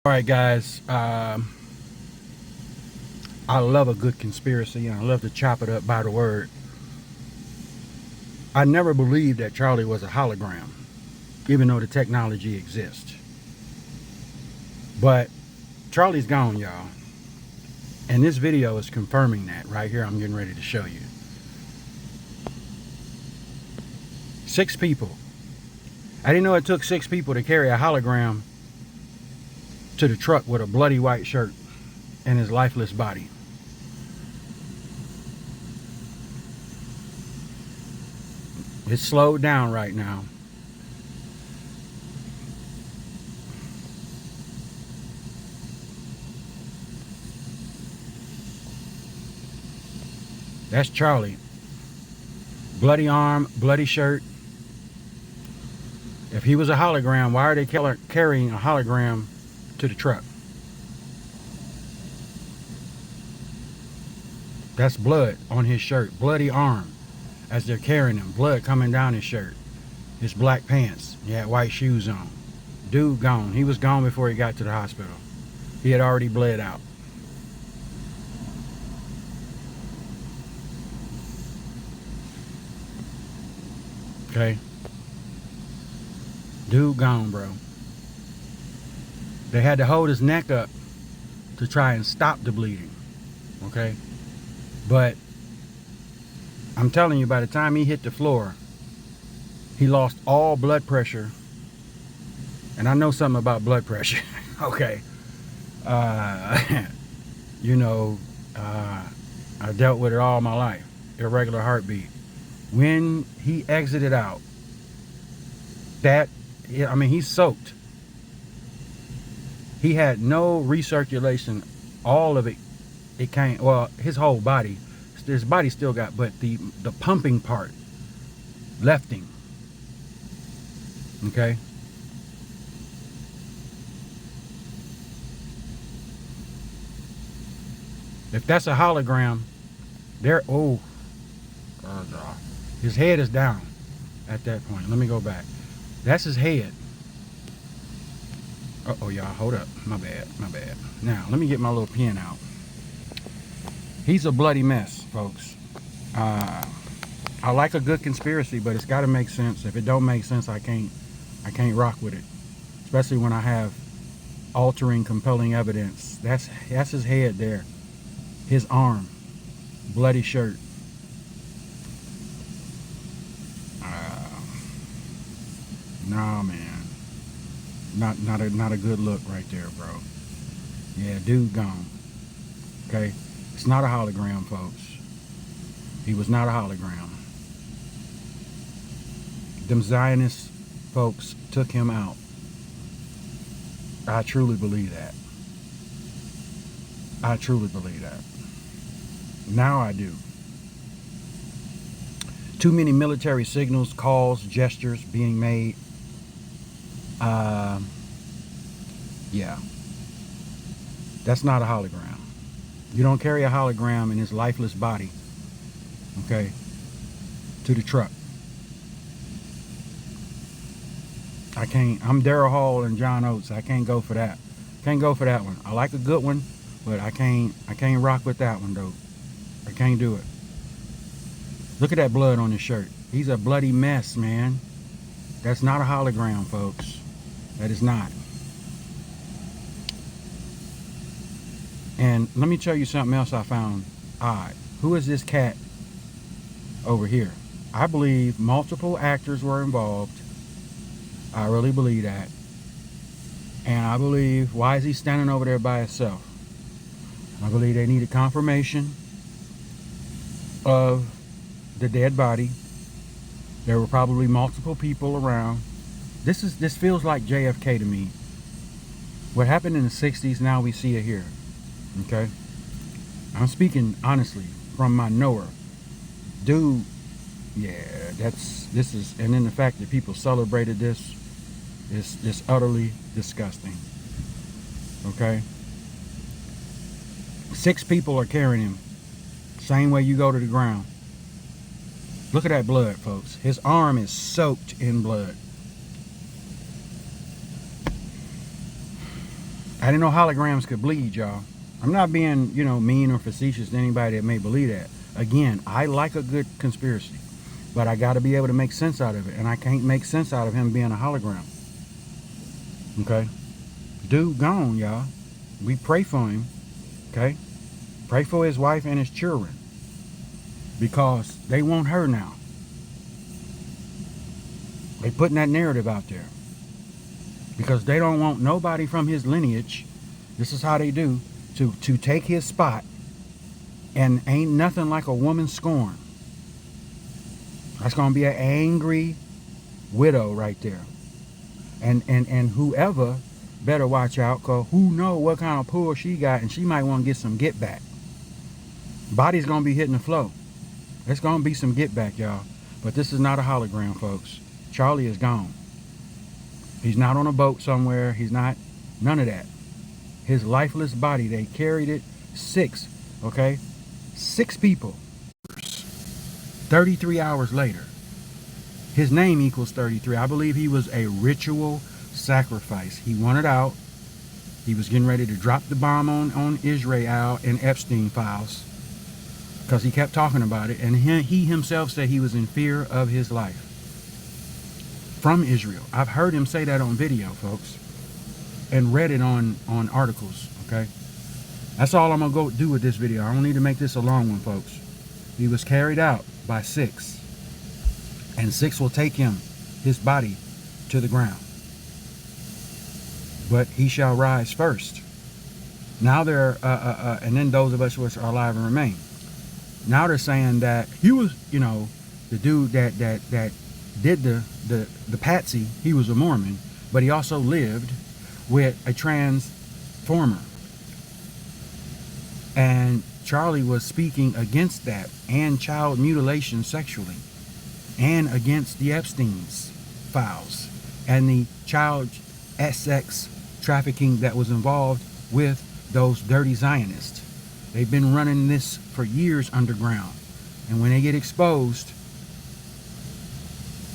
All right, guys. I love a good conspiracy, and I love to chop it up by the word. I never believed that Charlie was a hologram, even though the technology exists. But Charlie's gone, y'all. And this video is confirming that. Right here, I'm getting ready to show you. 6 people. I didn't know it took 6 people to carry a hologram to the truck with a bloody white shirt and his lifeless body. It's slowed down right now. That's Charlie. Bloody arm, bloody shirt. If he was a hologram, why are they carrying a hologram to the truck? That's blood on his shirt. Bloody arm as they're carrying him. Blood coming down his shirt. His black pants. He had white shoes on. Dude gone. He was gone before he got to the hospital. He had already bled out. Okay. Dude gone, bro. They had to hold his neck up to try and stop the bleeding. Okay. But I'm telling you, by the time he hit the floor, he lost all blood pressure. And I know something about blood pressure. Okay. You know, I dealt with it all my life. Irregular heartbeat. When he exited out, I mean, he's soaked. He had no recirculation. All of it came, well, his whole body, his body still got, but the pumping part left him. Okay. If that's a hologram, his head is down at that point. Let me go back. That's his head. Uh-oh, y'all, hold up. My bad. Now, let me get my little pen out. He's a bloody mess, folks. I like a good conspiracy, but it's got to make sense. If it don't make sense, I can't rock with it. Especially when I have altering, compelling evidence. That's his head there. His arm. Bloody shirt. Nah, man. Not a good look right there, bro. Yeah, dude gone. Okay? It's not a hologram, folks. He was not a hologram. Them Zionist folks took him out. I truly believe that. I truly believe that. Now I do. Too many military signals, calls, gestures being made. Yeah. That's not a hologram. You don't carry a hologram in his lifeless body, okay, to the truck. I can't. I'm Daryl Hall and John Oates. I can't go for that. Can't go for that one. I like a good one, but I can't rock with that one, though. I can't do it. Look at that blood on his shirt. He's a bloody mess, man. That's not a hologram, folks. That is not. And let me tell you something else I found odd. Who is this cat over here? I believe multiple actors were involved. I really believe that. And I believe, why is he standing over there by himself? I believe they needed confirmation of the dead body. There were probably multiple people around. This feels like JFK to me. What happened in the 60s, now we see it here. Okay? I'm speaking honestly from my knower. Dude, yeah, this is, and then the fact that people celebrated this is just utterly disgusting. Okay? 6 people are carrying him. Same way you go to the ground. Look at that blood, folks. His arm is soaked in blood. I didn't know holograms could bleed, y'all. I'm not being, mean or facetious to anybody that may believe that. Again, I like a good conspiracy, but I got to be able to make sense out of it, and I can't make sense out of him being a hologram. Okay? Dude gone, y'all. We pray for him, okay? Pray for his wife and his children, because they want her now. They putting that narrative out there because they don't want nobody from his lineage. This is how they do to take his spot, and ain't nothing like a woman scorn. That's gonna be an angry widow right there, and whoever better watch out, cause who know what kind of pull she got, and she might want to get some get back. Body's gonna be hitting the flow. It's gonna be some get back, y'all. But this is not a hologram, folks. Charlie is gone. He's not on a boat somewhere. He's not, none of that. His lifeless body, they carried it, 6 people. 33 hours later. His name equals 33. I believe he was a ritual sacrifice. He wanted out. He was getting ready to drop the bomb on Israel and Epstein files, because he kept talking about it, and he himself said he was in fear of his life from Israel. I've heard him say that on video, folks, and read it on articles, okay? That's all I'm going to go do with this video. I don't need to make this a long one, folks. He was carried out by 6, and 6 will take his body, to the ground. But he shall rise first. Now they're, and then those of us which are alive and remain. Now they're saying that he was, the dude that did the patsy, he was a Mormon, but he also lived with a transformer. And Charlie was speaking against that, and child mutilation sexually, and against the Epstein's files, and the child sex trafficking that was involved with those dirty Zionists. They've been running this for years underground. And when they get exposed,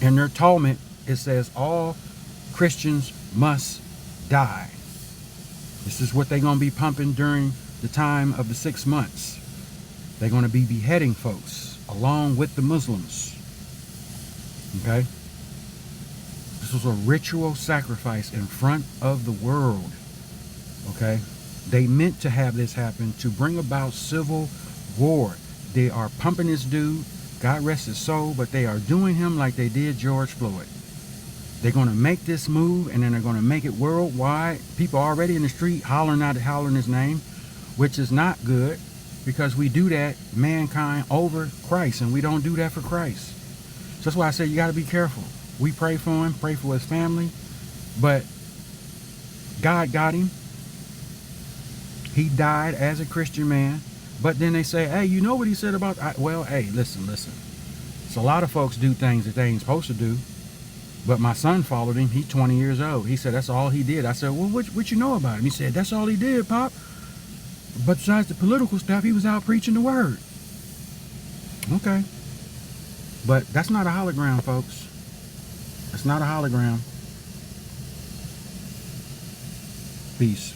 in their Talmud, it says all Christians must die. This is what they're going to be pumping during the time of the 6 months. They're going to be beheading folks along with the Muslims. Okay? This was a ritual sacrifice in front of the world. Okay? They meant to have this happen to bring about civil war. They are pumping this dude, God rest his soul, but they are doing him like they did George Floyd. They're going to make this move, and then they're going to make it worldwide. People already in the street hollering his name, which is not good, because we do that, mankind, over Christ, and we don't do that for Christ. So that's why I say you got to be careful. We pray for him, pray for his family, but God got him. He died as a Christian man. But then they say, hey, you know what he said about... well, hey, listen. So a lot of folks do things that they ain't supposed to do. But my son followed him. He's 20 years old. He said that's all he did. I said, well, what you know about him? He said, that's all he did, Pop. But besides the political stuff, he was out preaching the word. Okay. But that's not a hologram, folks. That's not a hologram. Peace.